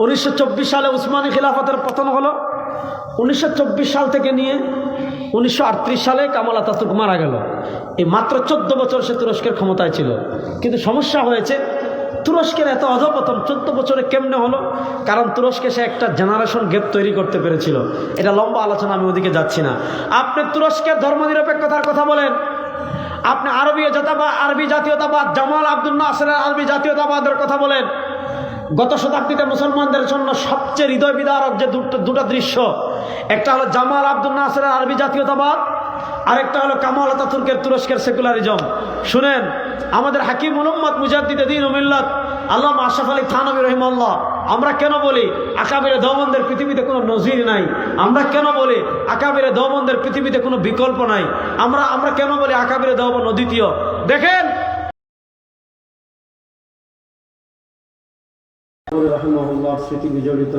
1924 সালে উসমানী খিলাফতের পতন হলো। 1924 সাল থেকে নিয়ে 1938 সালে কামাল আতাতুর্ক মারা গেল। এই মাত্র 14 বছর সে তুরস্কের ক্ষমতায় ছিল। কিন্তু সমস্যা হয়েছে, তুরস্কের এত অধপতন 14 বছরে কেমনে হলো? কারণ তুরস্কে সে একটা জেনারেশন গ্যাপ তৈরি করতে পেরেছিল। এটা লম্বা আলোচনা, আমি ওদিকে যাচ্ছি না। আপনি তুরস্কের ধর্মনিরপেক্ষতার কথা বলেন, আপনি আরবি জাতীয়তাবাদ, জামাল আব্দুল নাসেরের আরবি জাতীয়তাবাদের কথা বলেন। গত শতাব্দীতে মুসলমানদের জন্য সবচেয়ে হৃদয় বিদারক যে দুটো দৃশ্য, একটা হলো জামাল আব্দুল নাসেরের আরবি জাতীয়তাবাদ, আরেকটা হলো কামাল আতাতুর্কের তুরস্কের সেকুলারিজম। শুনেন, আমাদের হাকিমুল উম্মত মুজাদ্দিদে দ্বীন ও মিল্লাত আল্লামা আশরাফ আলী থানভী রাহিমাহুল্লাহ, আমরা কেন বলি আকাবিরে দেওবন্দের পৃথিবীতে কোনো নজির নাই? আমরা কেন বলি আকাবিরে দেওবন্দের পৃথিবীতে কোনো বিকল্প নাই? আমরা কেন বলি আকাবিরে দেওবন্দ অদ্বিতীয়? দেখেন, রাহিমাহুল্লাহ স্মৃতি বিজড়িত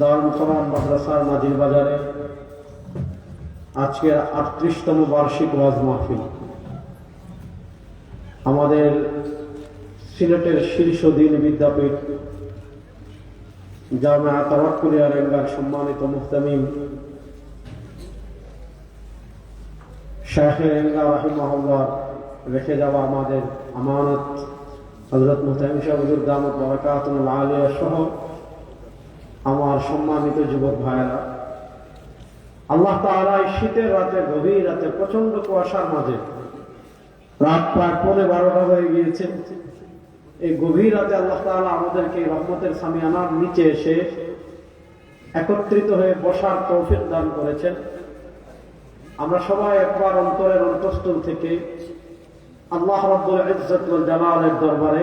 দারুল কোরআন মাদ্রাসার নাজির বাজারে আজকের 38তম বার্ষিক ওয়াজ মাহফিল। আমাদের সিলেটের শীর্ষ দ্বীন বিদ্যাপীঠ জামিয়া তাওয়াক্কুলিয়া রেঙ্গার সম্মানিত মুহতামিম শাইখে রেঙ্গা রাহিমাহুল্লাহ রেখে যাওয়া আমাদের আমানত হযরত মুহতামিম শাহ হুজুর দামাত বারাকাতুল আলিয়া সহ আমার সম্মানিত যুবক ভাইয়েরা, আল্লাহ তাআলা এই শীতের রাতে, গভীর রাতে, প্রচন্ড কুয়াশার মাঝে, রাত প্রায় 12:15 হয়ে গিয়েছে, এই গভীর রাতে আল্লাহ তাআলা আমাদেরকে রহমতের সামিয়ানার নিচে এসে একত্রিত হয়ে বসার তৌফিক দান করেছেন। আমরা সবাই একবার অন্তরের অন্তঃস্থল থেকে আল্লাহ রাব্বুল ইজ্জত ওয়াল জালালের দরবারে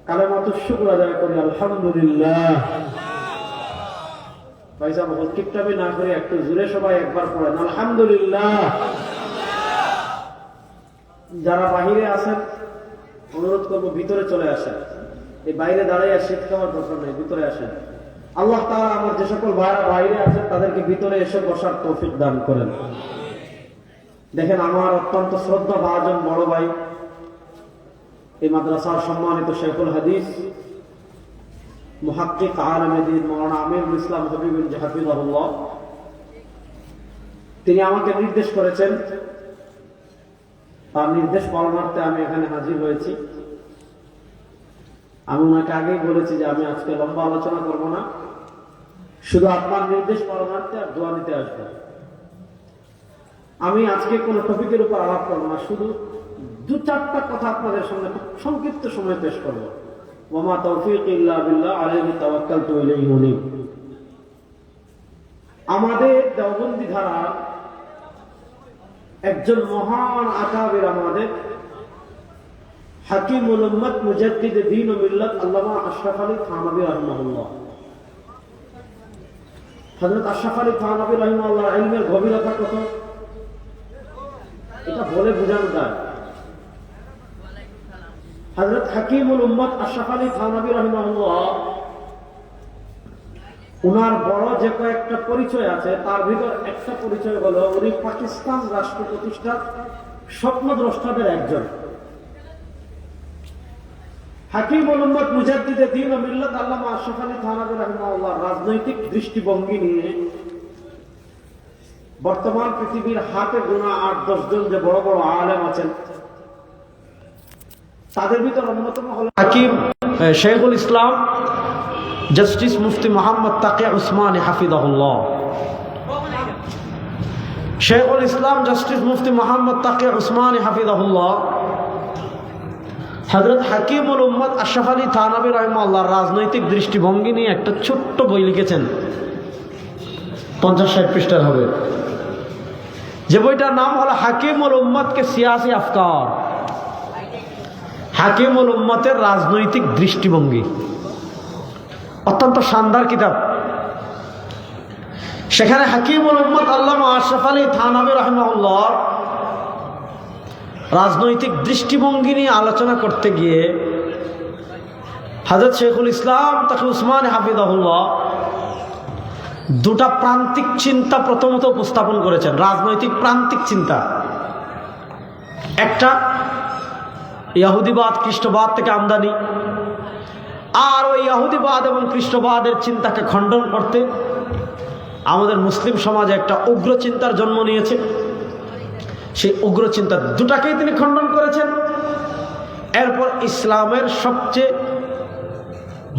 কালেমাতুশ শুকর আদায় করি, আলহামদুলিল্লাহ। ভাইসা বহুত টিকটাবি না করে একটু জোরে সবাই একবার পড়েন আলহামদুলিল্লাহ। যারা বাহিরে আছেন অনুরোধ করবো ভিতরে চলে আসেন, এই বাইরে দাঁড়িয়ে শীত খাওয়ার দরকার নেই, ভিতরে আসেন। আল্লাহ তাআলা আমার যে সকল ভাইরা বাইরে আছেন তাদেরকে ভিতরে এসে বসার তৌফিক দান করেন। দেখেন, আমার অত্যন্ত শ্রদ্ধা ভাজন বড় ভাই, এই মাদ্রাসার সম্মানিত শেখুল হাদিস মুহাক্কিক আলেমে দ্বীন মাওলানা আমিরুল ইসলাম হাবিবুল হাফিজাহুল্লাহ, তিনি আমাকে নির্দেশ করেছেন, তার নির্দেশ পালনার্থে আমি এখানে হাজির হয়েছি। আমি ওনাকে আগেই বলেছি যে আমি আজকে লম্বা আলোচনা করব না, শুধু আপনার নির্দেশ পালনার্থে আর দোয়া নিতে আসবো। আমি আজকে কোনো টপিকের উপর আলাপ করবো না, শুধু 2-4টা কথা আপনাদের সামনে খুব সংক্ষিপ্ত সময় পেশ করবো। ওয়ামা তাওফীক ইল্লা বিল্লাহ আলাইহি তাওয়াক্কালতু ইলাইহি মুনীব। আমাদের দেওবন্দি ধারা একজন মহান আকাবির, আমাদের হাকিমুল উম্মত মুজাদ্দিদে দ্বীন ও মিল্লাত আল্লামা আশরাফ আলী থানভী রাহিমাহুল্লাহ। হযরত আশরাফ আলী থানভী রাহিমাহুল্লাহ ইলমের গভীরতা কত, এটা বলে বোঝানো যায়। হযরত হাকিমুল উম্মত আশরাফ আলী থানভী রাহিমাহুল্লাহ, উনার বড় যে কয়েকটা পরিচয় আছে তার ভিতর একটা পরিচয় হলো উনি পাকিস্তান রাষ্ট্র প্রতিষ্ঠার স্বপ্নদ্রষ্টাদের একজন। হাকিমুল উম্মত মুজাদ্দিদে দ্বীন ও মিল্লাত আল্লামা আশরাফ আলী থানভী রাহিমাহুল্লাহ রাজনৈতিক দৃষ্টিভঙ্গি নিয়ে বর্তমান পৃথিবীর হাতে গোনা 8-10 জন যে বড় বড় আলেম আছেন তাদের ভিতর অন্যতম হল হাকিম শেখুল ইসলাম জাস্টিস মুফতি মোহাম্মদ তাকি উসমানী হাফিজাহুল্লাহ। শেখুল ইসলাম জাস্টিস মুফতি মোহাম্মদ তাকি উসমানী হাফিজাহুল্লাহ হযরত হাকিমুল উম্মত আশরাফ আলী থানভী রাহিমাহুল্লাহর রাজনৈতিক দৃষ্টিভঙ্গি নিয়ে একটা ছোট্ট বই লিখেছেন, 50-60 পৃষ্ঠার হবে, যে বইটার নাম হলো হাকিমুল উম্মত কে সিয়াসি আফকার, হাকিমুল উম্মতের রাজনৈতিক দৃষ্টিভঙ্গি। অত্যন্ত শানদার কিতাব। সেখানে হাকিমুল উম্মত আল্লামা আশরাফ আলী থানভী রাহিমাহুল্লাহ রাজনৈতিক দৃষ্টিভঙ্গি নিয়ে আলোচনা করতে গিয়ে হযরত শেখুল ইসলাম তাকি উসমানী হাফিজাহুল্লাহ দুটা প্রান্তিক চিন্তা প্রথমত উপস্থাপন করেছেন, রাজনৈতিক প্রান্তিক চিন্তা। একটা ইহুদিবাদ খ্রিস্টবাদ থেকে আমদানি, আর ওই ইহুদিবাদ এবং খ্রিস্টবাদের চিন্তাকে খণ্ডন করতে আমাদের মুসলিম সমাজে একটা উগ্র চিন্তার জন্ম নিয়েছে। সেই উগ্র চিন্তা দুটাকেই তিনি খণ্ডন করেছেন। এরপর ইসলামের সবচেয়ে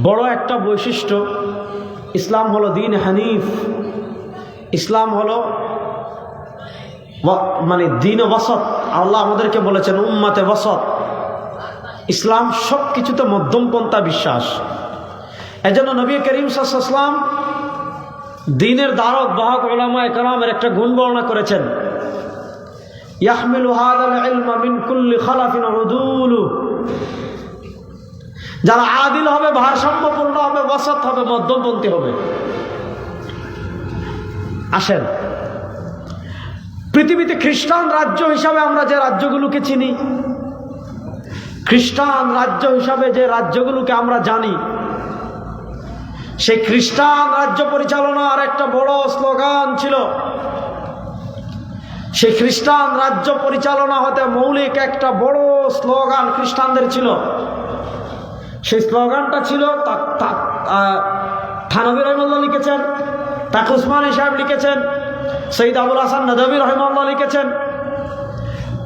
বড় একটা বৈশিষ্ট্য, ইসলাম হলো দিন হানিফ, ইসলাম হলো মানে দিন ওয়াসত। আল্লাহ আমাদেরকে বলেছেন উম্মাতে ওয়াসত। ইসলাম সব কিছুতে মধ্যমপন্থা বিশ্বাস। এজন্য নবী করিম সাল্লাল্লাহু আলাইহি ওয়াসাল্লাম দ্বীনের ধারক বাহক উলামায়ে কেরামের একটা গুণ বর্ণনা করেছেন, ইয়াহমিলু হাযাল ইলমা মিন কুল্লি খালাফিন উদুলু। যারা আদিল হবে, ভারসাম্যপূর্ণ হবে, ওয়াসত হবে, মধ্যমপন্থী হবে। আসেন, পৃথিবীতে খ্রিস্টান রাজ্য হিসাবে আমরা যে রাজ্যগুলোকে চিনি, খ্রিস্টান রাজ্য হিসাবে যে রাজ্যগুলোকে আমরা জানি, সেই খ্রিস্টান রাজ্য পরিচালনার একটা বড় স্লোগান ছিল। সেই খ্রিস্টান রাজ্য পরিচালনা হতে মৌলিক একটা বড় স্লোগান খ্রিস্টানদের ছিল। সেই স্লোগানটা ছিল, থানভী রহিমাহুল্লাহ লিখেছেন, তাকি উসমানী সাহেব লিখেছেন, সৈয়দ আবুল হাসান নদভী রহিমাহুল্লাহ লিখেছেন,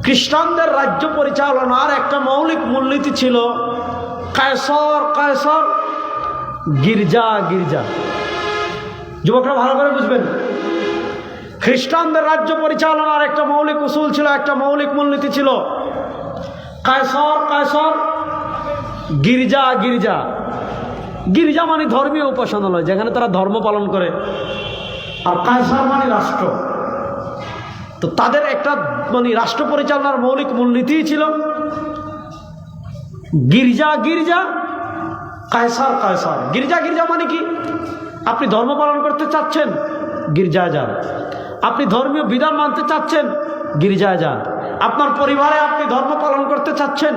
খ্রিস্টানদের রাজ্য পরিচালনার একটা মৌলিক মূলনীতি ছিল কায়সর কায়সর, গির্জা গির্জা। যুবকরা ভালো করে বুঝবেন, খ্রিস্টানদের রাজ্য পরিচালনার একটা মৌলিক উসুল ছিল, একটা মৌলিক মূলনীতি ছিল কায়সর কায়সর, গির্জা গির্জা। গির্জা মানে ধর্মীয় উপাসনালয়, যেখানে তারা ধর্ম পালন করে, আর কায়সর মানে রাষ্ট্র। তো তাদের একটা মানে রাষ্ট্র পরিচালনার মৌলিক মূলনীতি ছিল গির্জা গির্জা, কায়সার কায়সার। গির্জা গির্জা মানে কি? আপনি ধর্ম পালন করতে চাচ্ছেন, গির্জায় যান। আপনি ধর্মীয় বিধান মানতে চাচ্ছেন, গির্জায় যান। আপনার পরিবারে আপনি ধর্ম পালন করতে চাচ্ছেন,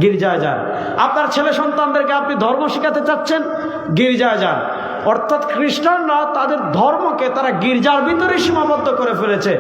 গির্জায় যান। আপনার ছেলে সন্তানদেরকে আপনি ধর্ম শেখাতে চাচ্ছেন, গির্জায় যান। অর্থাৎ খ্রিস্টানরা তাদের ধর্মকে তারা গির্জার ভিতরে সীমাবদ্ধ করে ফেলেছে।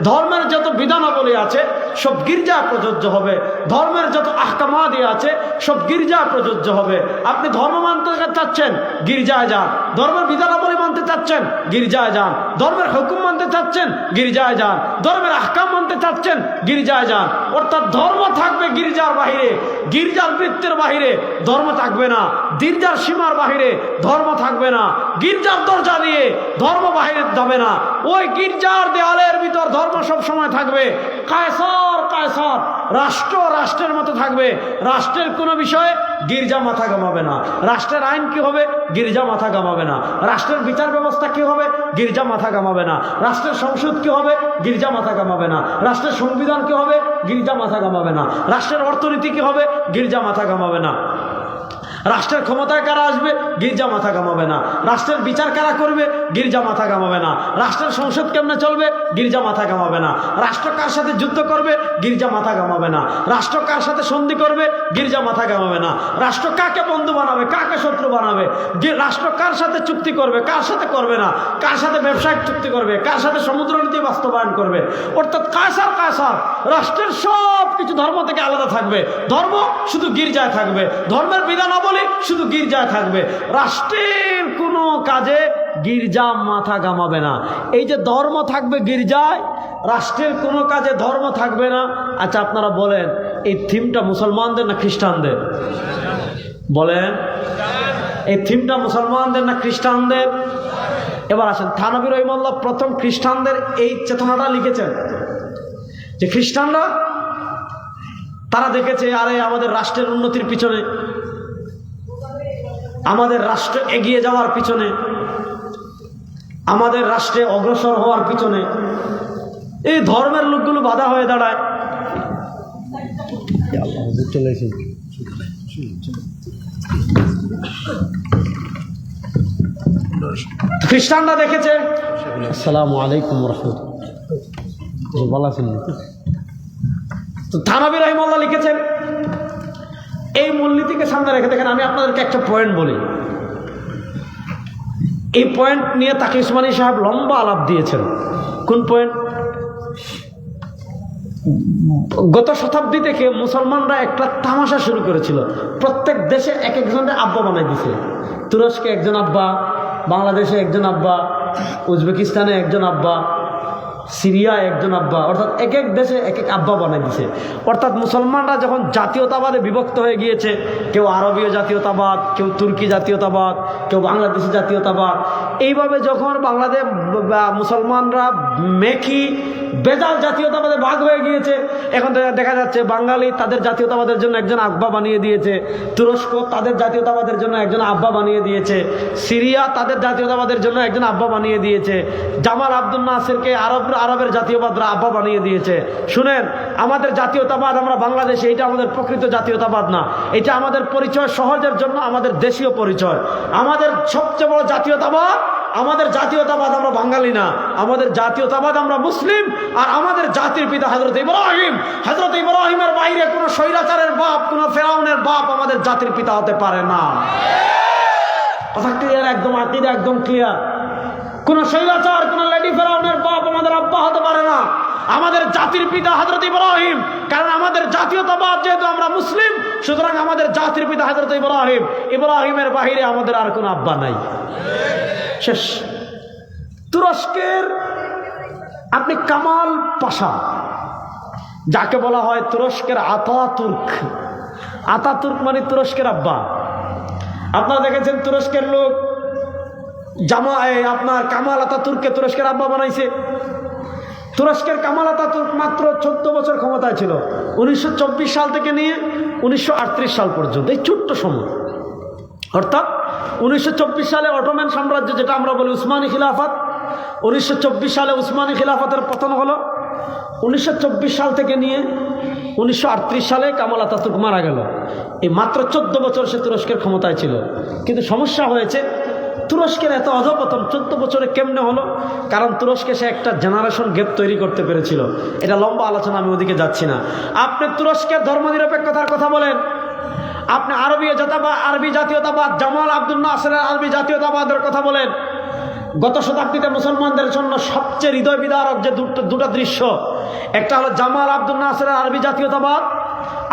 ধর্মের যত বিধানাবলী আছে সব গির্জা প্রযোজ্য হবে, ধর্মের যত আহকামাদি আছে সব গির্জা প্রযোজ্য হবে। আপনি ধর্ম মানতে চাচ্ছেন, গির্জায় যান। ধর্মের বিধানাবলী মানতে চাচ্ছেন, গির্জায় যান। ধর্মের হুকুম মানতে চাচ্ছেন, গির্জায় যান। ধর্মের আহকাম মানতে চাচ্ছেন, গির্জায় যান। অর্থাৎ ধর্ম থাকবে গির্জার বাহিরে, গির্জার বৃত্তের বাহিরে ধর্ম থাকবে না। গির্জার সীমার বাহিরে ধর্ম থাকবে না। গির্জার দরজা দিয়ে ধর্ম বাহিরে যাবে না। ওই গির্জার দেওয়ালের ভিতর ধর্ম সব সময় থাকবে। কায়সার কায়সার, রাষ্ট্র রাষ্ট্রের মতো থাকবে। রাষ্ট্রের কোনো বিষয়ে গির্জা মাথা ঘামাবে না। রাষ্ট্রের আইন কি হবে? গির্জা মাথা ঘামাবে না। রাষ্ট্রের বিচার ব্যবস্থা কি হবে? গির্জা মাথা ঘামাবে না। রাষ্ট্রের সংসদ কি হবে? গির্জা মাথা ঘামাবে না। রাষ্ট্রের সংবিধান কি হবে? গির্জা মাথা ঘামাবে না। রাষ্ট্রের অর্থনীতি কি হবে? গির্জা মাথা ঘামাবে না। রাষ্ট্রের ক্ষমতায় কারা আসবে? গির্জা মাথা ঘামাবে না। রাষ্ট্রের বিচার কারা করবে? গির্জা মাথা ঘামাবে না। রাষ্ট্রের সংসদ কেমনে চলবে? গির্জা মাথা ঘামাবে না। রাষ্ট্র কার সাথে যুদ্ধ করবে? গির্জা মাথা ঘামাবে না। রাষ্ট্র কার সাথে সন্ধি করবে? গির্জা মাথা ঘামাবে না। রাষ্ট্র কাকে বন্ধু বানাবে, কাকে শত্রু বানাবে, রাষ্ট্র কার সাথে চুক্তি করবে, কার সাথে করবে না, কার সাথে ব্যবসায়িক চুক্তি করবে, কার সাথে সমুদ্রনীতি বাস্তবায়ন করবে। অর্থাৎ কায়সার কায়সার, রাষ্ট্রের সব কিছু ধর্ম থেকে আলাদা থাকবে। ধর্ম শুধু গির্জায় থাকবে, ধর্মের বিধানাবলী শুধু গির্জায় থাকবে। রাষ্ট্রের কোনো কাজে গির্জা মাথা ঘামাবে না। এই যে ধর্ম থাকবে গির্জায়, রাষ্ট্রের কোনো কাজে ধর্ম থাকবে না। আচ্ছা আপনারা বলেন, এই থিমটা মুসলমানদের না খ্রিস্টানদের? বলেন, এই থিমটা মুসলমানদের না খ্রিস্টানদের? এবার আসেন, থানভী রহিমাহুল্লাহ প্রথম খ্রিস্টানদের এই চেতনাটা লিখেছেন যে খ্রিস্টানরা তারা দেখেছে, আরে আমাদের রাষ্ট্রের উন্নতির পিছনে, আমাদের রাষ্ট্র এগিয়ে যাওয়ার পিছনে, আমাদের রাষ্ট্রে অগ্রসর হওয়ার পিছনে এই ধর্মের লোকগুলো বাধা হয়ে দাঁড়ায়। খ্রিস্টানরা দেখেছে। আসসালামু আলাইকুম রাহমাতুল্লাহ। ভালো আছেন? তো থানভী রহিমাহুল্লাহ লিখেছেন, এই মূলনীতিকে সামনে রেখে দেখেন, আমি আপনাদেরকে একটা পয়েন্ট বলি। এই পয়েন্ট নিয়ে তাকি উসমানী সাহেব লম্বা আলাপ দিয়েছেন। কোন পয়েন্ট? গত শতাব্দী থেকে মুসলমানরা একটা তামাশা শুরু করেছিল। প্রত্যেক দেশে এক একজনের আব্বা বানাই দিছে। তুরস্কে একজন আব্বা, বাংলাদেশে একজন আব্বা, উজবেকিস্তানে একজন আব্বা, সিরিয়ায় একজন আব্বা, অর্থাৎ এক এক দেশে এক এক আব্বা বানাই দিছে। অর্থাৎ মুসলমানরা যখন জাতীয়তাবাদে বিভক্ত হয়ে গিয়েছে, কেউ আরবীয় জাতীয়তাবাদ, কেউ তুর্কি জাতীয়তাবাদ, কেউ বাংলাদেশি জাতীয়তাবাদ, এইভাবে যখন বাংলাদেশ মুসলমানরা মেকি বেজাল জাতীয়তাবাদে ভাগ হয়ে গিয়েছে, এখন দেখা যাচ্ছে বাঙালি তাদের জাতীয়তাবাদের জন্য একজন আব্বা বানিয়ে দিয়েছে, তুরস্ক তাদের জাতীয়তাবাদের জন্য একজন আব্বা বানিয়ে দিয়েছে, সিরিয়া তাদের জাতীয়তাবাদের জন্য একজন আব্বা বানিয়ে দিয়েছে, জামাল আব্দুল নাসিরকে আরবের জাতীয়বাদরা আব্বা বানিয়ে দিয়েছে। শুনেন, আমাদের জাতীয়তাবাদ আমরা বাংলাদেশে, এটা আমাদের প্রকৃত জাতীয়তাবাদ না, এটা আমাদের পরিচয় সহজের জন্য আমাদের দেশীয় পরিচয়। আমাদের সবচেয়ে বড় জাতীয়তাবাদ, আমাদের জাতীয়তাবাদ আমরা বাঙালি না, আমাদের জাতীয়তাবাদ আমরা মুসলিম। আর আমাদের জাতির পিতা হযরত ইব্রাহিম, হযরত ইব্রাহিমের বাইরে কোনো স্বৈরাচারের বাপ, কোনো ফেরাউনের বাপ আমাদের জাতির পিতা হতে পারে না। কথা ক্লিয়ার? একদম আকীদা একদম ক্লিয়ার। কোন স্বৈরাচার, কোন লেডি ফেরাউনের বাপ আমাদের আব্বা হতে পারে না। আমাদের জাতির পিতা হযরত ইব্রাহিম, কারণ আমাদের জাতীয়তাবাদ যেহেতু আমরা মুসলিম, সুতরাং আমাদের জাতির পিতা হযরত ইব্রাহিম। ইব্রাহিমের বাইরে আমাদের আর কোনো আব্বা নাই। শেষ। তুরস্কের আপনি কামাল পাশা, যাকে বলা হয় তুরস্কের আতাতুর্ক। আতাতুর্ক মানে তুরস্কের আব্বা। আপনারা দেখেছেন তুরস্কের লোক আপনার কামাল আতাতুর্ককে তুরস্কের আব্বা বানাইছে। তুরস্কের কামাল আতাতুর্ক মাত্র 14 বছর ক্ষমতায় ছিল, 1924 সাল থেকে নিয়ে 1938 সাল পর্যন্ত, এই ছোট্ট সময়। অর্থাৎ 1924 সালে অটোম্যান সাম্রাজ্য, যেটা আমরা বলি উসমানী খিলাফত, 1924 সালে উসমানী খিলাফতের পতন হলো। 1924 সাল থেকে নিয়ে 1938 সালে কামাল আতাতুর্ক মারা গেল। এই মাত্র 14 বছর সে তুরস্কের ক্ষমতায় ছিল। কিন্তু সমস্যা হয়েছে, তুরস্কের এত অধপতন 14 বছরে কেমনে হলো? কারণ তুরস্কে সে একটা জেনারেশন গ্যাপ তৈরি করতে পেরেছিল। এটা লম্বা আলোচনা, আমি ওদিকে যাচ্ছি না। আপনি তুরস্কের ধর্মনিরপেক্ষতার কথা বলেন, আপনি আরবি জাতীয়তাবাদ, জামাল আব্দুল নাসিরের আরবি জাতীয়তাবাদের কথা বলেন। গত শতাব্দীতে মুসলমানদের জন্য সবচেয়ে হৃদয় বিদারক যে দুটো দৃশ্য, একটা হলো জামাল আব্দুল নাসিরের আরবি জাতীয়তাবাদ,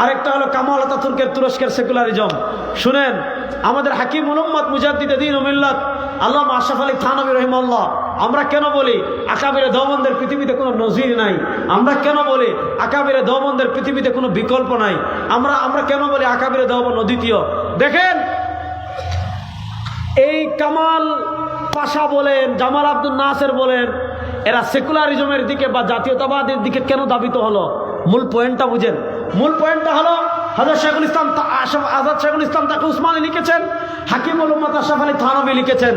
আরেকটা হলো কামাল আতাতুর্কের তুরস্কের সেকুলারিজম। শুনেন, আমাদের হাকিম উম্মত মুজাদ্দিদে দ্বীন ও মিল্লাত আল্লামা আশরাফ আলী থানভী রাহিমাহুল্লাহ, আমরা কেন বলি আকাবিরে দেওবন্দের পৃথিবীতে কোনো নজির নাই? আমরা কেন বলি আকাবিরে দেওবন্দের পৃথিবীতে কোনো বিকল্প নাই? আমরা কেন বলি আকাবিরে দেওবন্দ অদ্বিতীয়? দেখেন, এই কামাল পাশা বলেন, জামাল আব্দুল নাসির বলেন, এরা সেকুলারিজমের দিকে বা জাতীয়তাবাদের দিকে কেন দাবিত হলো? মূল পয়েন্টটা বুঝেন। মূল পয়েন্টটা হলো, হযরত শেখুল ইসলাম আজাদ শেখুল ইসলাম তাকে উসমানী লিখেছেন, হাকিমুল উম্মত আশরাফ আলী থানভী লিখেছেন।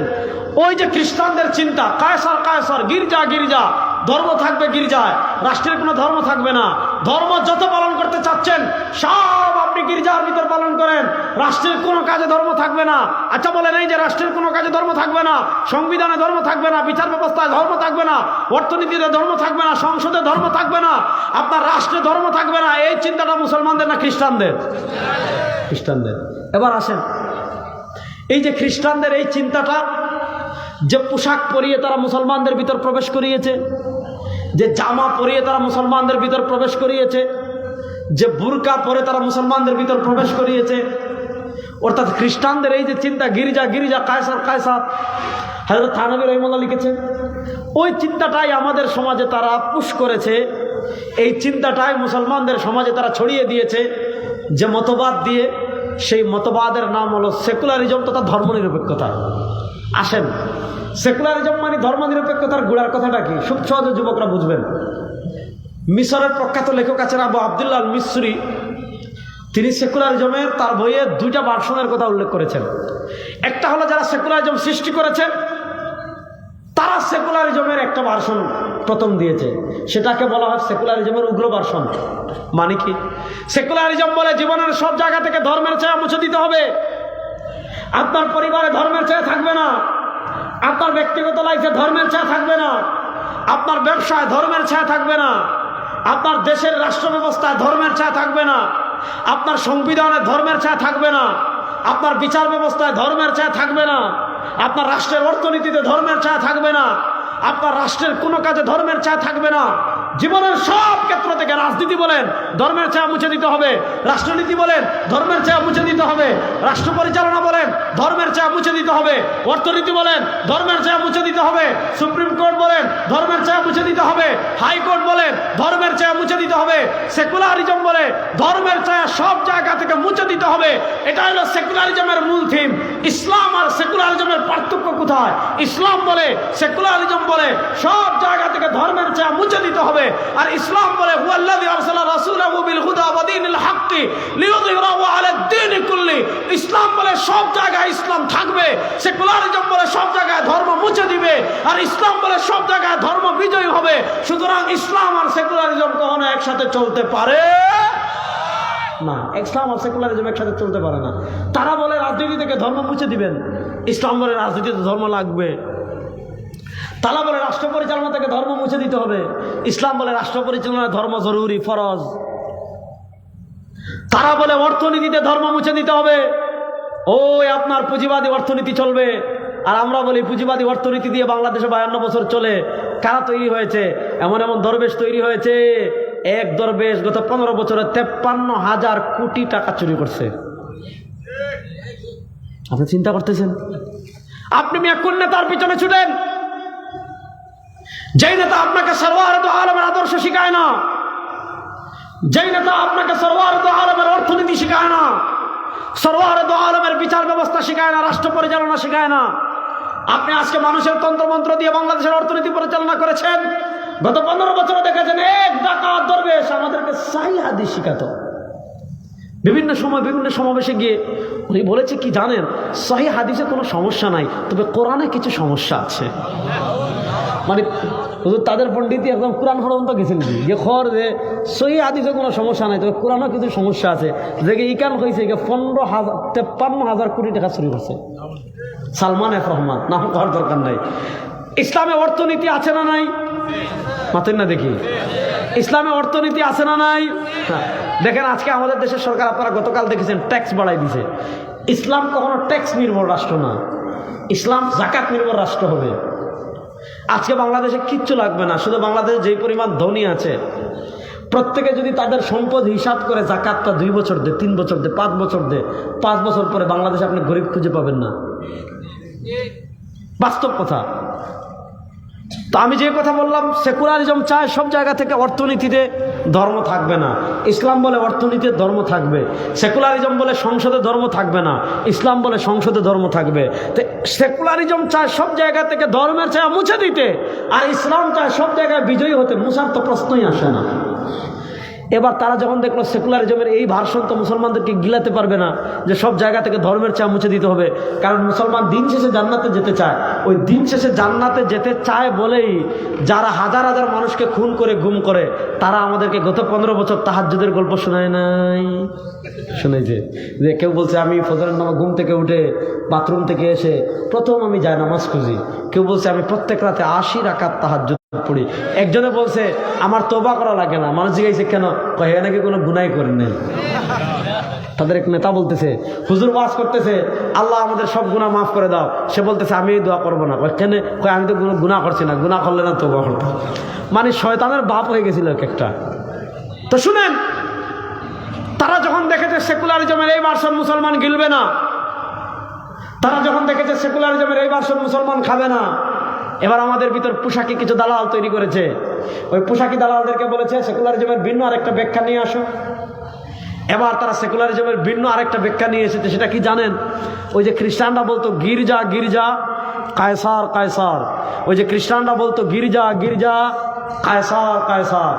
ওই যে খ্রিস্টানদের চিন্তা, কায়সার কায়সার, গির্জা গির্জা, ধর্ম থাকবে গির্জায়, রাষ্ট্রের কোনো ধর্ম থাকবে না। ধর্ম যত পালন করতে চাচ্ছেন সব আপনি গির্জার ভিতর পালন করেন, রাষ্ট্রের কোনো কাজে ধর্ম থাকবে না। আচ্ছা বলেন, এই যে রাষ্ট্রের কোনো কাজে ধর্ম থাকবে না, সংবিধানে ধর্ম থাকবে না, বিচার ব্যবস্থায় ধর্ম থাকবে না, অর্থনীতিতে ধর্ম থাকবে না, সংসদে ধর্ম থাকবে না, আপনার রাষ্ট্রে ধর্ম থাকবে না, এই চিন্তাটা মুসলমানদের না খ্রিস্টানদের? খ্রিস্টানদের। এবার আসেন, এই যে খ্রিস্টানদের এই চিন্তাটা, যে পোশাক পরিয়ে তারা মুসলমানদের ভিতর প্রবেশ করিয়েছে, যে জামা পরিয়ে তারা মুসলমানদের ভিতর প্রবেশ করিয়েছে, যে বুরকা পরে তারা মুসলমানদের ভিতর প্রবেশ করিয়েছে, অর্থাৎ খ্রিস্টানদের এই যে চিন্তা, গির্জা গির্জা, কায়সার কায়সার, হযরত থানভী রাহিমাহুল্লাহ লিখেছেন, ওই চিন্তাটাই আমাদের সমাজে তারা পুশ করেছে। এই চিন্তাটাই মুসলমানদের সমাজে তারা ছড়িয়ে দিয়েছে, যে মতবাদ দিয়ে। সেই মতবাদের নাম হলো সেকুলারিজম তথা ধর্মনিরপেক্ষতা। আসেন, সেকুলারিজম মানে ধর্মনিরপেক্ষতার গোড়ার কথাটা কি? খুব সহজে যুবকরা বুঝবেন। মিশরের প্রখ্যাত লেখক আছেন আবু আবদুল্লাহ আল মিসরি, তিনি সেকুলারিজমের তার বইয়ে 2টা ভার্সনের কথা উল্লেখ করেছেন। একটা হলো যারা সেকুলারিজম সৃষ্টি করেছে তারা সেকুলারিজমের একটা ভার্সন প্রথম দিয়েছে, সেটাকে বলা হয় সেকুলারিজমের উগ্র ভার্সন। মানে কি? সেকুলারিজম বলে জীবনের সব জায়গা থেকে ধর্মের ছায়া মুছে দিতে হবে। আপনার পরিবারে ধর্মের ছায়া থাকবে না, আপনার ব্যক্তিগত লাইফে ধর্মের ছায়া থাকবে না, আপনার ব্যবসায় ধর্মের ছায়া থাকবে না, আপনার দেশের রাষ্ট্র ব্যবস্থায় ধর্মের ছায়া থাকবে না, আপনার সংবিধানে ধর্মের ছায়া থাকবে না, আপনার বিচার ব্যবস্থায় ধর্মের ছায়া থাকবে না, আপনার রাষ্ট্রের অর্থনীতিতে ধর্মের ছায়া থাকবে না, আপনার রাষ্ট্রের কোনো কাজে ধর্মের ছায়া থাকবে না। জীবনের সব ক্ষেত্র থেকে, রাজনীতি বলেন ধর্মের ছায়া মুছে দিতে হবে, রাষ্ট্রনীতি বলেন ধর্মের ছায়া মুছে দিতে হবে, রাষ্ট্র পরিচালনা বলেন ধর্মের ছায়া মুছে দিতে হবে, অর্থনীতি বলেন ধর্মের ছায়া মুছে দিতে হবে, সুপ্রিম কোর্ট বলেন ধর্মের ছায়া মুছে দিতে হবে, হাইকোর্ট বলেন ধর্মের ছায়া মুছে দিতে হবে, সেকুলারিজম বলে ধর্মের ছায়া সব জায়গা থেকে মুছে দিতে হবে। এটা হলো সেকুলারিজমের মূল থিম। ইসলাম আর সেকুলারিজমের পার্থক্য কোথায়? ইসলাম বলে, সেকুলারিজম বলে সব জায়গা থেকে ধর্মের ছায়া মুছে দিতে হবে, আর ইসলাম বলে হুয়াল্লাযী আরসালা রাসূলাহু বিল হুদা ওয়া দীনিল হাক্কি লিইয়ুযহিরাহু আলাদ দীনি কুল্লি। ইসলাম বলে সব জায়গায় ইসলাম থাকবে, সেকুলারিজম বলে সব জায়গায় ধর্ম মুছে দিবে, আর ইসলাম বলে সব জায়গায় ধর্ম বিজয়ী হবে। সুতরাং ইসলাম আর সেকুলারিজম কখনো একসাথে চলতে পারে না। ইসলাম আর সেকুলারিজম একসাথে চলতে পারে না। তারা বলে রাজনীতি থেকে ধর্ম মুছে দিবেন, ইসলাম বলে রাজনীতিতে ধর্ম লাগবে। তারা বলে রাষ্ট্র পরিচালনা থেকে ধর্ম মুছে দিতে হবে, ইসলাম বলে রাষ্ট্র পরিচালনায় ধর্ম জরুরি, ফরজ। তারা বলে অর্থনীতিতে ধর্ম মুছে দিতে হবে, ওই আপনার পুঁজিবাদী অর্থনীতি চলবে, আর আমরা বলি পুঁজিবাদী অর্থনীতি দিয়ে বাংলাদেশে 52 বছর চলে। কারা তৈরি হয়েছে? এমন এমন দরবেশ তৈরি হয়েছে, এক দরবেশ গত 15 বছরে 53,000 কোটি টাকা চুরি করছে। আপনি চিন্তা করতেছেন? আপনি মিয়া কোন নেতার পিছনে ছুটেন? যেই নেতা আপনাকে সরওয়ারে দো আলমের আদর্শ শিখায় না, যেই নেতা আপনাকে সরওয়ারে দো আলমের অর্থনীতি শিখায় না, সরওয়ারে দো আলমের বিচার ব্যবস্থা শিখায় না, রাষ্ট্র পরিচালনা শিখায় না, আপনি আজকে মানুষের তন্ত্রমন্ত্র দিয়ে বাংলাদেশের অর্থনীতি পরিচালনা করেছেন। গত 15 বছরে দেখেছেন এক ডাকাত দরবেশ আমাদেরকে সহিহ হাদিস শিখাতো। বিভিন্ন সময় বিভিন্ন সমাবেশে গিয়ে উনি বলেছে কি জানেন, সহিহ হাদিসে কোনো সমস্যা নাই, তবে কোরআনে কিছু সমস্যা আছে। মানে হুজুর তাদের পণ্ডিতই একদম কোরআন পর্যন্ত গেছেন যে খর যে সহিহ হাদিসে কোনো সমস্যা নাই, তবে কোরআনও কিছু সমস্যা আছে। যে ইকান হয়েছে 53,000 কোটি টাকা চুরি করছে সালমান এফ রহমান, নাম করার দরকার নাই। ইসলামে অর্থনীতি আছে না নাই? মাতেন না দেখি, ইসলামে অর্থনীতি আছে না নাই? দেখেন আজকে আমাদের দেশের সরকার, আপনারা গতকাল দেখেছেন, ট্যাক্স বাড়াই দিছে। ইসলাম কখনো ট্যাক্স নির্ভর রাষ্ট্র না, ইসলাম জাকাত নির্ভর রাষ্ট্র হবে। আজকে বাংলাদেশে কিচ্ছু লাগবে না, শুধু বাংলাদেশে যেই পরিমাণ ধনী আছে প্রত্যেকে যদি তাদের সম্পদ হিসাব করে জাকাতটা 2 বছর দে, 3 বছর দে, 5 বছর দে, 5 বছর পরে বাংলাদেশে আপনি গরিব খুঁজে পাবেন না। বাস্তব কথা। তো আমি যে কথা বললাম, সেকুলারিজম চায় সব জায়গা থেকে অর্থনীতিতে ধর্ম থাকবে না, ইসলাম বলে অর্থনীতিতে ধর্ম থাকবে। সেকুলারিজম বলে সংসদে ধর্ম থাকবে না, ইসলাম বলে সংসদে ধর্ম থাকবে। তো সেকুলারিজম চায় সব জায়গা থেকে ধর্মের ছায়া মুছে দিতে, আর ইসলাম চায় সব জায়গায় বিজয়ী হতে। মুসার তো প্রশ্নই আসে না। এবার তারা যখন দেখলো সেকুলারিজমের এই ভার্সন তো মুসলমানদেরকে গিলাতে পারবে না, যে সব জায়গা থেকে ধর্মের ছায়া মুছে দিতে হবে, কারণ মুসলমান দিন শেষে জান্নাতে যেতে চায়। ওই দিন শেষে জান্নাতে যেতে চায় বলেই যারা হাজার হাজার মানুষকে খুন করে গুম করে, তারা আমাদেরকে গত 15 বছর তাহাজ্জুদের গল্প শোনায় নাই? শুনেছে যে কেউ বলছে আমি ফজরের নামাজ ঘুম থেকে উঠে বাথরুম থেকে এসে প্রথম আমি যায় নামাজ খুঁজি। কেউ বলছে আমি প্রত্যেক রাতে 80 রাকাত তাহাজ্জুদ পড়ি। একজনে বলছে আমার তওবা করা লাগে না। মানুষ জিজ্ঞাসা কেন? কয় এ নাকি কোনো গুনাহ করেন নাই। তাদের এক নেতা বলতেছে, হুজুর ওয়াজ করতেছে আল্লাহ আমাদের সব গুনাহ মাফ করে দাও, সে বলতেছে আমি এই দোয়া করবো না। কেন? কয় আমি তো কোনো গুনাহ করছি না, গুনাহ করলে না তওবা করতে। মানে শয়তানের বাপ হয়ে গেছিল এক একটা। তো শুনেন, তারা যখন দেখেছে সেকুলারিজমের এই ভার্সন মুসলমান গিলবে না, তারা যখন দেখেছে সেকুলারিজমের এই ভার্সন মুসলমান খাবে না, এবার আমাদের ভিতর পোশাকি কিছু দালাল তৈরি করেছে। ওই পোশাকি দালালদেরকে বলেছে সেকুলারিজমের ভিন্ন আরেকটা ব্যাখ্যা নিয়ে আসো। এবার তারা সেকুলারিজমের ভিন্ন আরেকটা ব্যাখ্যা নিয়ে এসেছে। সেটা কি জানেন? ওই যে খ্রিস্টানরা বলতো গির্জা গির্জা কায়সার কায়সার, ওই যে খ্রিস্টানরা বলতো গির্জা গির্জা কায়সার কায়সার।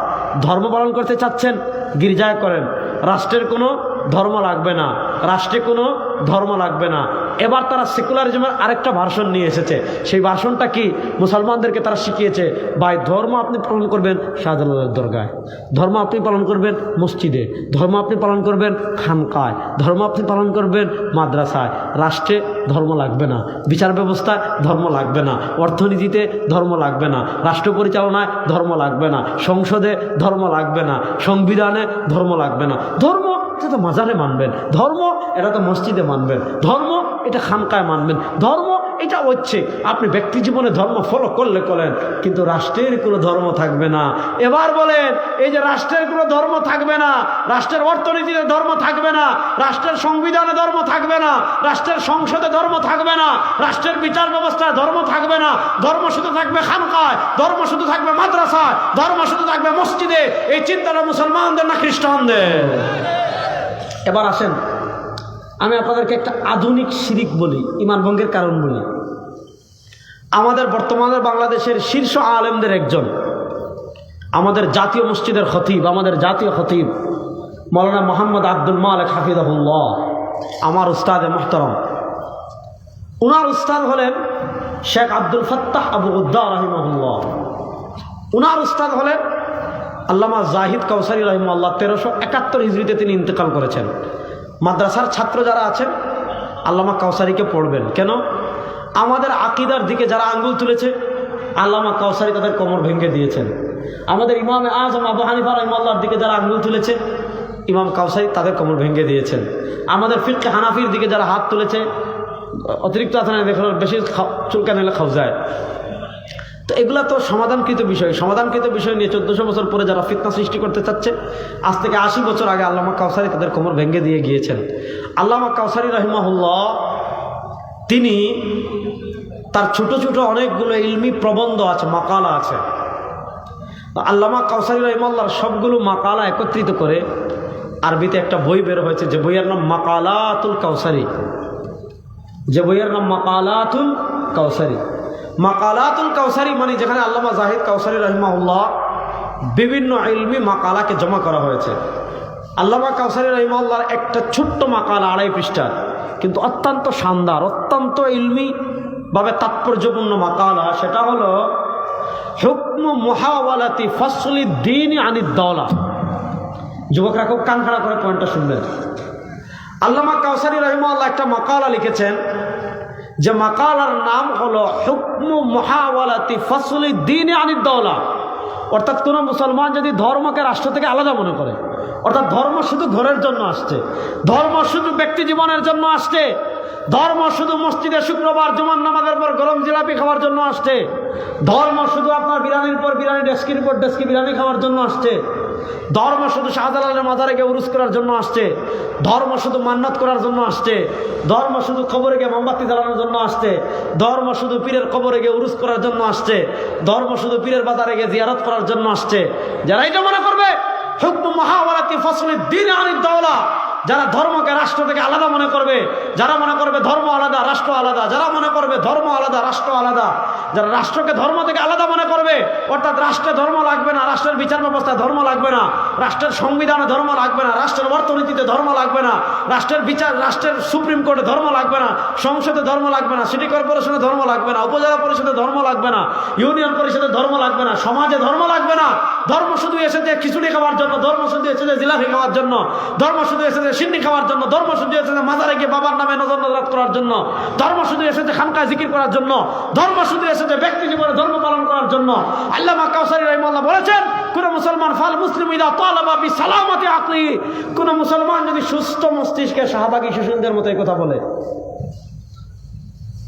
ধর্ম পালন করতে চাচ্ছেন, গির্জায় করেন, রাষ্ট্রের কোনো ধর্ম লাগবে না, রাষ্ট্রে কোনো ধর্ম লাগবে না। এবার তারা সেকুলারিজমের আরেকটা ভার্সন নিয়ে এসেছে। সেই ভার্সনটা কি? মুসলমানদেরকে তারা শিখিয়েছে, ভাই ধর্ম আপনি পালন করবেন শাহজালালের দরগায়, ধর্ম আপনি পালন করবেন মসজিদে, ধর্ম আপনি পালন করবেন খানকায়, ধর্ম আপনি পালন করবেন মাদ্রাসায়। রাষ্ট্রে ধর্ম লাগবে না, বিচার ব্যবস্থায় ধর্ম লাগবে না, অর্থনীতিতে ধর্ম লাগবে না, রাষ্ট্র পরিচালনায় ধর্ম লাগবে না, সংসদে ধর্ম লাগবে না, সংবিধানে ধর্ম লাগবে না। ধর্ম এটা তো মাজারে মানবেন, ধর্ম এটা তো মসজিদে মানবেন, ধর্ম এটা খানকায় মানবেন, ধর্ম এটা হচ্ছে আপনি ব্যক্তি জীবনে ধর্ম ফলো করলে করেন, কিন্তু রাষ্ট্রের কোনো ধর্ম থাকবে না। এবার বলেন, এই যে রাষ্ট্রের কোনো ধর্ম থাকবে না, রাষ্ট্রের অর্থনীতিতে ধর্ম থাকবে না, রাষ্ট্রের সংবিধানে ধর্ম থাকবে না, রাষ্ট্রের সংসদে ধর্ম থাকবে না, রাষ্ট্রের বিচার ব্যবস্থায় ধর্ম থাকবে না, ধর্ম শুধু থাকবে খানকায়, ধর্ম শুধু থাকবে মাদ্রাসায়, ধর্ম শুধু থাকবে মসজিদে। এই চিন্তাটা মুসলমানদের না খ্রিস্টানদের? এবার আসেন, আমি আপনাদেরকে একটা আধুনিক শিরিক বলি, ঈমান ভঙ্গের কারণ বলি। আমাদের বর্তমানে বাংলাদেশের শীর্ষ আলেমদের একজন, আমাদের জাতীয় মসজিদের খতিব, আমাদের জাতীয় খতিব মৌলানা মোহাম্মদ আব্দুল মালিক হাফিজাহুল্লাহ, আমার উস্তাদে মুহতারাম। উনার উস্তাদ হলেন শেখ আব্দুল ফাত্তাহ আবু উদ্দা রাহিমাহুল্লাহ। উনার উস্তাদ হলেন আল্লামা জাহিদ কাউসারি রাহিমাহুল্লাহ। 1371 হিজরিতে তিনি ইন্তেকাল করেছেন। মাদ্রাসার ছাত্র যারা আছেন আল্লামা কাউসারিকে পড়বেন। কেন? আমাদের আকিদার দিকে যারা আঙ্গুল তুলেছে আল্লামা কাউসারি তাদের কোমর ভেঙে দিয়েছেন। আমাদের ইমাম আজম আবু হানিফা রাহিমাহুল্লাহর দিকে যারা আঙ্গুল তুলেছে ইমাম কাউসারি তাদের কোমর ভেঙে দিয়েছেন। আমাদের ফিকহে হানাফির দিকে যারা হাত তুলেছে, অতিরিক্ত আসানে দেখল বেশি চুলকানি হলে খাও যায়। তো এগুলা তো সমাধানকৃত বিষয়। সমাধানকৃত বিষয় নিয়ে 1400 বছর পরে যারা ফিতনা সৃষ্টি করতে চাচ্ছে, আজ থেকে 80 বছর আগে আল্লামা কাউসারি তাদের কোমর ভেঙে দিয়ে গিয়েছেন। আল্লামা কাউসারি রাহিমাহুল্লাহ তিনি তার ছোট ছোট অনেকগুলো ইলমি প্রবন্ধ আছে, মাকালা আছে। আল্লামা কাউসারি রাহিমাহুল্লাহর সবগুলো মাকালা একত্রিত করে আরবিতে একটা বই বের হয়েছে, যে বইয়ের নাম মাকালাতুল কাউসারি, যে বইয়ের নাম মাকালাতুল কাউসারি। মাকালাতুল কাউসারি মানে যেখানে আল্লামা জাহিদ কাউসারি রাহিমাহুল্লাহ বিভিন্ন ইলমি মাকালাকে জমা করা হয়েছে। আল্লামা কাউসারি রাহিমাহুল্লাহর একটা ছোট্ট মাকালা 2.5 পৃষ্ঠার, কিন্তু অত্যন্ত শানদার, অত্যন্ত ইলমি ভাবে তাৎপর্যপূর্ণ মাকালা। সেটা হলো হুকমু মুহাওয়ালাতি ফসলি দ্বীন আনিদ দাওলা। যুবকরা খুব কান খাড়া করে পয়েন্টটা শুনবেন। আল্লামা কাউসারি রাহিমাহুল্লাহ একটা মাকালা লিখেছেন, যে মাকালার নাম হলো হুকমু মুহাওয়ালাতি ফসলি দ্বীন আনিদ দাওলা। অর্থাৎ কোনো মুসলমান যদি ধর্মকে রাষ্ট্র থেকে আলাদা মনে করে, অর্থাৎ ধর্ম শুধু ঘরের জন্য আসছে, ধর্ম শুধু ব্যক্তি জীবনের জন্য আসছে, ধর্ম শুধু মসজিদে শুক্রবার জুমার নামাজের পর গরম জিলাপি খাওয়ার জন্য আসছে, ধর্ম শুধু আপনার বিরিয়ানির পর বিরিয়ানি, ডেস্কির পর ডেস্কি বিরিয়ানি খাওয়ার জন্য আসছে, ধর্ম শুধু শাহজালালের মাজারে গিয়ে উরুস করার জন্য আসছে, ধর্ম শুধু মান্নাত করার জন্য আসছে, ধর্ম শুধু কবরে গিয়ে মোমবাতি জ্বালানোর জন্য আসছে, ধর্ম শুধু পীরের কবরে গিয়ে উরুস করার জন্য আসছে, ধর্ম শুধু পীরের বাজারে গিয়ে জিয়ারত করার জন্য আসছে। যারা এটা মনে করবে হুকমু মুহাওয়ালাতি ফসলি দ্বীন আনিদ দাওলা, যারা ধর্মকে রাষ্ট্র থেকে আলাদা মনে করবে, যারা মনে করবে ধর্ম আলাদা রাষ্ট্র আলাদা, যারা মনে করবে ধর্ম আলাদা রাষ্ট্র আলাদা, যারা রাষ্ট্রকে ধর্ম থেকে আলাদা মনে করবে, অর্থাৎ রাষ্ট্রে ধর্ম লাগবে না, রাষ্ট্রের বিচার ব্যবস্থায় ধর্ম লাগবে না, রাষ্ট্রের সংবিধানে ধর্ম লাগবে না, রাষ্ট্রের অর্থনীতিতে ধর্ম লাগবে না, রাষ্ট্রের বিচার, রাষ্ট্রের সুপ্রিম কোর্টে ধর্ম লাগবে না, সংসদে ধর্ম লাগবে না, সিটি কর্পোরেশনে ধর্ম লাগবে না, উপজেলা পরিষদে ধর্ম লাগবে না, ইউনিয়ন পরিষদে ধর্ম লাগবে না, সমাজে ধর্ম লাগবে না। ধর্ম শুধু এসেছে খিচুড়ি খাওয়ার জন্য, ধর্ম শুধু এসেছে জিলাপি খাওয়ার জন্য, ধর্ম শুধু এসেছে সিন্নি খাওয়ার জন্য, ধর্ম শুধু এসেছে মাজারে গিয়ে বাবার নামে নজর নজরাত করার জন্য, ধর্ম শুধু এসেছে খানকায় জিকির করার জন্য, ধর্ম শুধু এসেছে ব্যক্তি জীবনে ধর্ম পালন করার জন্য। আল্লামা কাউসারি রাহিমাহুল্লাহ বলেছেন, কোন মুসলমান ফাল মুসলিম ইদা তালাবা বি সালামাতি আকলি, কোন মুসলমান যদি সুস্থ মস্তিষ্কে শাহবাগী সুশীলদের মতো এই কথা বলে,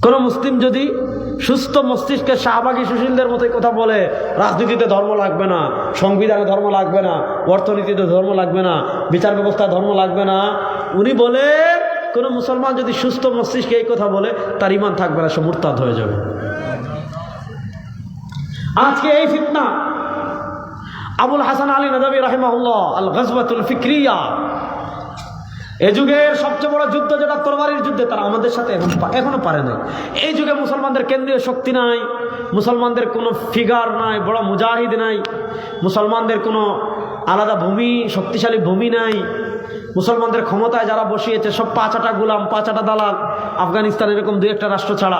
কোন মুসলিম যদি সুস্থ মস্তিষ্কে শাহবাগী সুশীলদের মতো কথা বলে, রাজনীতিতে ধর্ম লাগবে না, সংবিধানে ধর্ম লাগবে না, অর্থনীতিতে ধর্ম লাগবে না, বিচার ব্যবস্থায় ধর্ম লাগবে না, উনি বলে কোন মুসলমান যদি সুস্থ মস্তিষ্কে এই কথা বলে তার ঈমান থাকবে না, সে মুরতাদ হয়ে যাবে। আজকে এই ফিতনা আবুল হাসান আলী নদভী রাহিমাহুল্লাহ আল গজওয়াতুল ফিকরিয়া, এই যুগের সবচেয়ে বড় যুদ্ধ যেটা তরবারির যুদ্ধে, তারা আমাদের সাথে এখনো পারে নাই। এই যুগে মুসলমানদের কেন্দ্রীয় শক্তি নাই, মুসলমানদের কোনো ফিগার নাই, বড় মুজাহিদ নাই, মুসলমানদের কোনো আলাদা ভূমি, শক্তিশালী ভূমি নাই, মুসলমানদের ক্ষমতায় যারা বসিয়েছে সব পাঁচাটা গুলাম, পাঁচাটা দালাল, আফগানিস্তান এরকম 2-1টা রাষ্ট্র ছাড়া।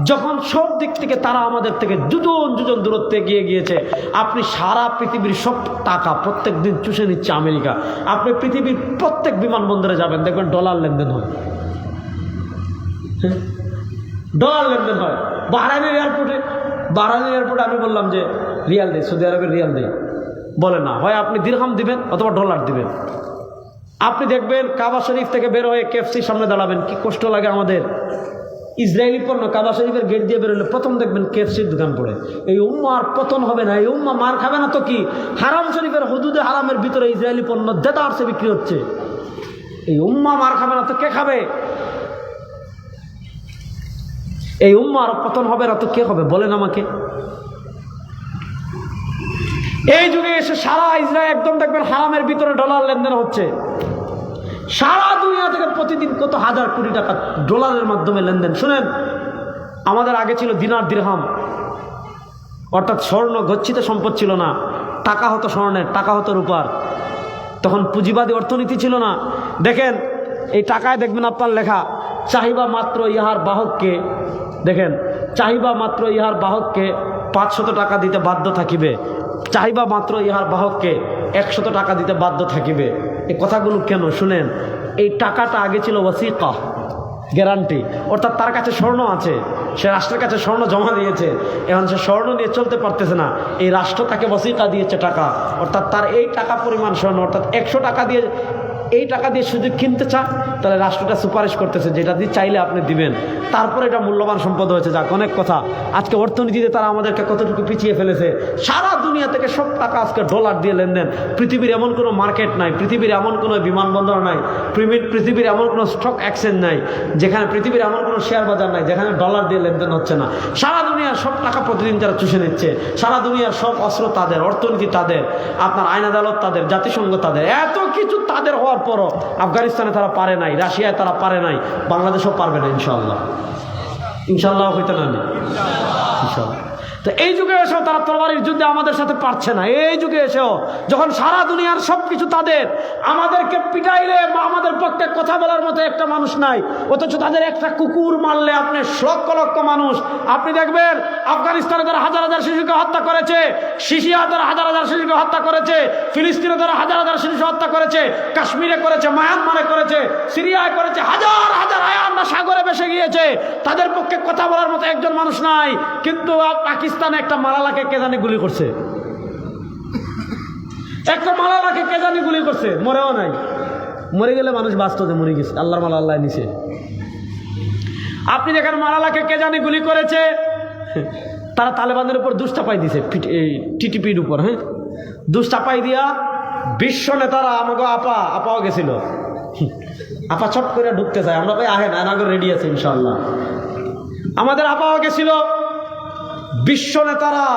যখন সব দিক থেকে তারা আমাদের থেকে যুজন দূরত্বে এগিয়ে গিয়েছে, আপনি সারা পৃথিবীর সব টাকা প্রত্যেক দিন চুষে নিচ্ছে আমেরিকা। আপনি পৃথিবীর প্রত্যেক বিমানবন্দরে যাবেন, দেখবেন ডলার লেনদেন হয়, ডলার লেনদেন হয়। বাহরাইনের এয়ারপোর্টে আমি বললাম যে রিয়াল দেয়, সৌদি আরবের রিয়াল দেয়, বলে না, হয় আপনি দিরহাম দিবেন অথবা ডলার দিবেন। আপনি দেখবেন কাবা শরীফ থেকে বের হয়ে কেএফসির সামনে দাঁড়াবেন, কি কষ্ট লাগে আমাদের। ইসরায়েলি পণ্য কাবা শরীফের গেট দিয়ে বেরোলে প্রথম দেখবেন কেএফসির দোকান পড়ে। এই উম্মা আর পতন হবে না, এই উম্মা মার খাবে না তো কি? হারাম শরীফের হুদুদে হারামের ভিতরে ইসরায়েলি পণ্য দেদারসে বিক্রি হচ্ছে। এই উম্মা মার খাবে না তো কে খাবে? এই উম্মা আর পতন হবে না তো কে হবে বলেন আমাকে? এই যুগে এসে সারা ইসরায়েল একদম দেখবেন হারামের ভিতরে ডলার লেনদেন হচ্ছে। সারা দুনিয়া থেকে প্রতিদিন কত হাজার কোটি টাকা ডলারের মাধ্যমে লেনদেন। শুনেন, আমাদের আগে ছিল দিনার দিরহাম, অর্থাৎ স্বর্ণ গচ্ছিত সম্পদ ছিল না, টাকা হতো স্বর্ণের, টাকা হতো রূপার। তখন পুঁজিবাদী অর্থনীতি ছিল না। দেখেন এই টাকায় দেখবেন আপনার লেখা চাহিবা মাত্র ইহার বাহককে, দেখেন চাহিবা মাত্র ইহার বাহককে 500 টাকা দিতে বাধ্য থাকিবে, চাহিবা মাত্র ইহার বাহককে 100 টাকা দিতে বাধ্য থাকিবে। এই কথাগুলো কেন শুনেন, এই টাকাটা আগে ছিল ওয়াসিকা, গ্যারান্টি, অর্থাৎ তার কাছে স্বর্ণ আছে, সে রাষ্ট্রের কাছে স্বর্ণ জমা দিয়েছে, এখন সে স্বর্ণ নিয়ে চলতে পারতেছে না, এই রাষ্ট্র তাকে ওয়াসিকা দিয়েছে টাকা, অর্থাৎ তার এই টাকা পরিমাণ স্বর্ণ, অর্থাৎ 100 টাকা দিয়ে এই টাকা দিয়ে শুধু কিনতে চান, তাহলে রাষ্ট্রটা সুপারিশ করতেছে যেটা দিয়ে চাইলে আপনি দিবেন, তারপরে এটা মূল্যবান সম্পদ হয়েছে। যাক, অনেক কথা। আজকে অর্থনীতিতে তারা আমাদেরকে কতটুকু পিছিয়ে ফেলেছে। সারা দুনিয়া থেকে সব টাকা আজকে ডলার দিয়ে লেনদেন। পৃথিবীর এমন কোনো মার্কেট নাই, পৃথিবীর এমন কোনো বিমানবন্দর নাই, পৃথিবীর এমন কোনো স্টক এক্সচেঞ্জ নাই, যেখানে পৃথিবীর এমন কোনো শেয়ার বাজার নাই যেখানে ডলার দিয়ে লেনদেন হচ্ছে না। সারা দুনিয়ার সব টাকা প্রতিদিন তারা চুষে নিচ্ছে। সারা দুনিয়ার সব অস্ত্র তাদের, অর্থনীতি তাদের, আপনার আইন আদালত তাদের, জাতিসংঘ তাদের, এত কিছু তাদের হওয়ার পরও আফগানিস্তানে তারা পারে নাই, রাশিয়ায় তারা পারে নাই, বাংলাদেশও পারবে না ইনশাআল্লাহ। ইনশাআল্লাহ হইতে না ইনশাআল্লাহ। তো এই যুগে এসেও তারা তরবারির যুদ্ধে আমাদের সাথে পারছে না। এই যুগে এসেও যখন সারা দুনিয়ার সব কিছু তাদের, আমাদেরকে পিটাইলে আমাদের পক্ষে কথা বলার মতো একটা মানুষ নাই, অথচ তাদের একটা কুকুর মারলে আপনি লক্ষ লক্ষ মানুষ, আপনি দেখবেন আফগানিস্তানে তারা হাজার হাজার শিশুকে হত্যা করেছে, সিরিয়া তারা হাজার হাজার শিশুকে হত্যা করেছে, ফিলিস্তিনে তারা হাজার হাজার শিশু হত্যা করেছে, কাশ্মীরে করেছে, মায়ানমারে করেছে, সিরিয়ায় করেছে, হাজার হাজার আয়ানরা সাগরে ভেসে গিয়েছে, তাদের পক্ষে কথা বলার মতো একজন মানুষ নাই। কিন্তু পাকিস্তানে একটা মালালাকে কে জানি গুলি করছে, একটা মালালাকে কে জানি গুলি করছে, মরেও নাই। মরে গেলে মানুষ বাস্তবে মরে গেছে, আল্লাহর মালা আল্লাহ নিছে। আপনি দেখেন মালালাকে কে জানি গুলি করেছে, তারা তালেবানের উপর দুষ চাপাই দিছে, টিটিপির উপর। হ্যাঁ, দুষ চাপাই দিয়া বিশ্ব নেতারা আমাকে আপাও গেছিল, আপা ছট করে ঢুকতে চায়, আমরা ভাই আহেন আনাগর রেডি আছে ইনশাআল্লাহ। আমাদের আপাও গেছিল, বিশ্ব নেতারা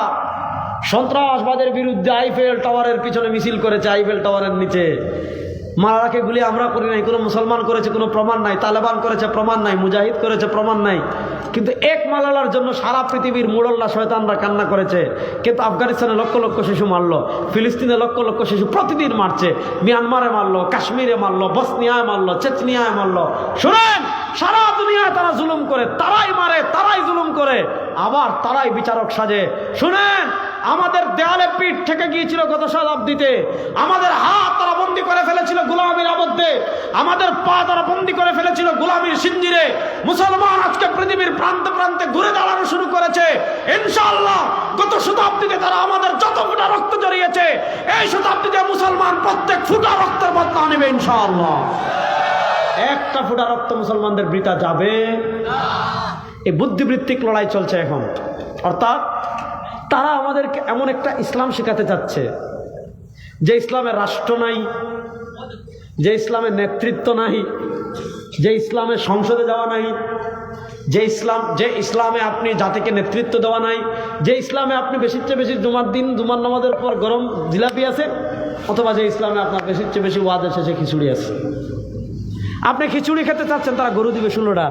সন্ত্রাসবাদের বিরুদ্ধে আইফেল টাওয়ারের পিছনে মিছিল করেছে, আইফেল টাওয়ারের নিচে। মালালাকে গুলি আমরা করি নাই, কোনো মুসলমান করেছে কোনো প্রমাণ নাই, তালেবান করেছে প্রমাণ নাই, মুজাহিদ করেছে প্রমাণ নাই। কিন্তু এক মালালার জন্য সারা পৃথিবীর মুড়ল্লা শয়তানরা কান্না করেছে। কিন্তু আফগানিস্তানে লক্ষ লক্ষ শিশু মারলো, ফিলিস্তিনে লক্ষ লক্ষ শিশু প্রতিদিন মারছে, মিয়ানমারে মারলো, কাশ্মীরে মারলো, বসনিয়ায় মারলো, চেচনিয়ায় মারলো। শুনেন, সারা দুনিয়ায় তারা জুলুম করে, তারাই মারে, তারাই জুলুম করে, আবার তারাই বিচারক সাজে। শুনেন, আমাদের দেয়ালে পিঠ থেকে গিয়েছিল গত শতাব্দীতে, আমাদের হাত তারা বন্দি করে ফেলেছিল গোলামির আবদ্ধে, আমাদের পা তারা বন্দি করে ফেলেছিল গোলামির সিঞ্জিরে। মুসলমান আজকে পৃথিবীর প্রান্তে প্রান্তে ঘুরে দাঁড়ানো শুরু করেছে। ইনশাআল্লাহ গত শতাব্দীতে তারা আমাদের যত ফুটা রক্ত জড়িয়েছে, এই শতাব্দীতে মুসলমান প্রত্যেক ফুটা রক্তের বদলা নেবে ইনশাআল্লাহ। একটা ফুটা রক্ত মুসলমানদের বৃথা যাবে না। এই বুদ্ধিবৃত্তিক লড়াই চলছে এখন, অর্থাৎ তারা আমাদেরকে এমন একটা ইসলাম শেখাতে চাচ্ছে যে ইসলামের রাষ্ট্র নাই, যে ইসলামের নেতৃত্ব নাই, যে ইসলামের সংসদে যাওয়া নাই, যে ইসলামে আপনি জাতিকে নেতৃত্ব দেওয়া নাই, যে ইসলামে আপনি বেশির চেয়ে বেশি জুমার দিন জুমার নামাজের পর গরম জিলাপি আছে, অথবা যে ইসলামে আপনার বেশির চেয়ে বেশি ওয়াজের শেষে খিচুড়ি আছে। আপনি খিচুড়ি খেতে চাচ্ছেন, তারা গরু দিবে 16টা।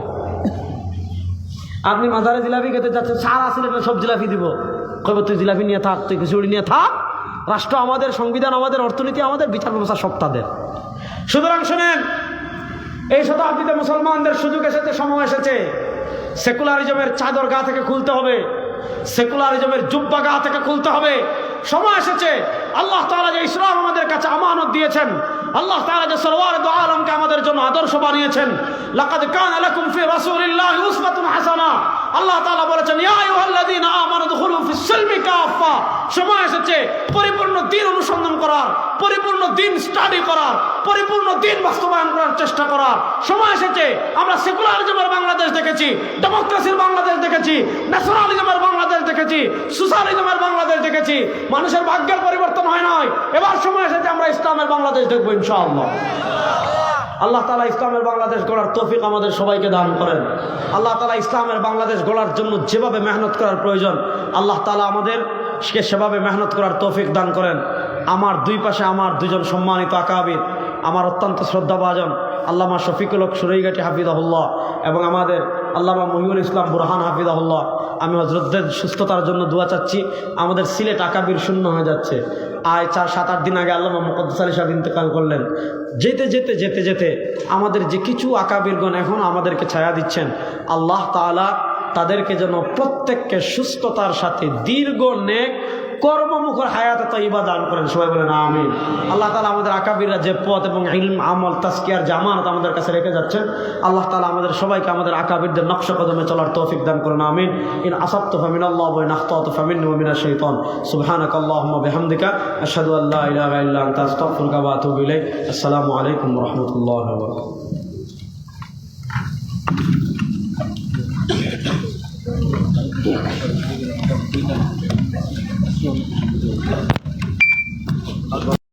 আপনি মাজারে জিলাপি খেতে চাচ্ছেন, সার আসলে সব জিলাপি দিব, কবে তুই জিলাপি নিয়ে থাক, তুই খিচুড়ি নিয়ে থাক। রাষ্ট্র আমাদের, সংবিধান আমাদের, অর্থনীতি আমাদের, বিচার ব্যবস্থা সব তাদের। সুতরাং শোনেন, এই শতাব্দীতে মুসলমানদের সুযোগ এসেছে, সময় এসেছে। সেকুলারিজমের চাদর গা থেকে খুলতে হবে, সেকুলারিজমের জুব্বা গা থেকে খুলতে হবে। সময় এসেছে। আল্লাহ তাআলা যে ইসলাম আমাদের কাছে আমানত দিয়েছেন, আল্লাহ তাআলা যে সরওয়ারে দু আলমকে আমাদের জন্য আদর্শ বানিয়েছেন, লাকাদ কানা লাকুম ফি রাসূলিল্লাহি উসওয়াতুন হাসানাহ। আল্লাহ তাআলা বলেছেন, ইয়া আইয়ুহাল্লাযীনা আমানু দুখুলু ফিস সিলমি কাফা, সময় এসেছে পরিপূর্ণ দ্বীন অনুসন্ধান করার, পরিপূর্ণ দ্বীন স্টাডি করার, পরিপূর্ণ দ্বীন বাস্তবায়ন করার চেষ্টা করার সময় এসেছে। আমরা সেকুলারিজমের বাংলাদেশ দেখেছি, ডেমোক্রেসির বাংলাদেশ দেখেছি, ন্যাশনালিজমের বাংলাদেশ দেখেছি, সোশ্যালিজমের বাংলাদেশ দেখেছি। মানুষের ভাগ্যের পরিবর্তন হয় নাই। এবার সময় এসেছে আমরা ইসলামের বাংলাদেশ দেখবো ইনশাআল্লাহ। আল্লাহ তাআলা ইসলামের বাংলাদেশ গড়ার তৌফিক আমাদের সবাইকে দান করেন। আল্লাহ তাআলা ইসলামের বাংলাদেশ গড়ার জন্য যেভাবে মেহনত করার প্রয়োজন, আল্লাহ তাআলা আমাদেরকে সেভাবে মেহনত করার তৌফিক দান করেন। আমার দুই পাশে আমার দুজন সম্মানিত আকাবির, আমার অত্যন্ত শ্রদ্ধাভাজন আল্লামা শফিকুল হক সুরাইঘাটি হাফিজাহুল্লাহ এবং আমাদের আল্লামা মহিউল ইসলাম বুরহান হাফিজাহুল্লাহ, আমি হযরতদের সুস্থতার জন্য দোয়া চাচ্ছি। আমাদের সিলেট আকাবির শূন্য হয়ে যাচ্ছে। আয় 4-7-8 দিন আগে আল্লামা মুকদ্দাস আলী সাহেব ইন্তেকাল করলেন। যেতে যেতে যেতে যেতে আমাদের যে কিছু আকাবিরগণ এখন আমাদেরকে ছায়া দিচ্ছেন, আল্লাহ তাআলা তাদেরকে যেন প্রত্যেককে সুস্থতার সাথে দীর্ঘ নেক কর্মমুখর হায়াতে তাইয়্যিবা দান করেন। সবাই বলেন আমিন। আল্লাহ তাআলা আমাদের আকাবিররা যে পথ এবং ইলম আমল তাজকিয়ার জামানত আমাদের কাছে রেখে যাচ্ছেন, আল্লাহ তাআলা আমাদের সবাইকে আমাদের আকাবিরদের নকশা কদমে চলার তৌফিক দান করেন। আমিন। ইন আসাবতু ফামিনাল্লাহি ওয়া ইন আখতাতু ফামিন্নি ওয়া মিনাশ শাইতান। সুবহানাকাল্লাহুম্মা বিহামদিকা আশহাদু আল্লা ইলাহা ইল্লা আনতা আস্তাগফিরুকা ওয়া আতুবু ইলাইক। আসসালামু আলাইকুম ওয়া রাহমাতুল্লাহি ওয়া বারাকাতুহু।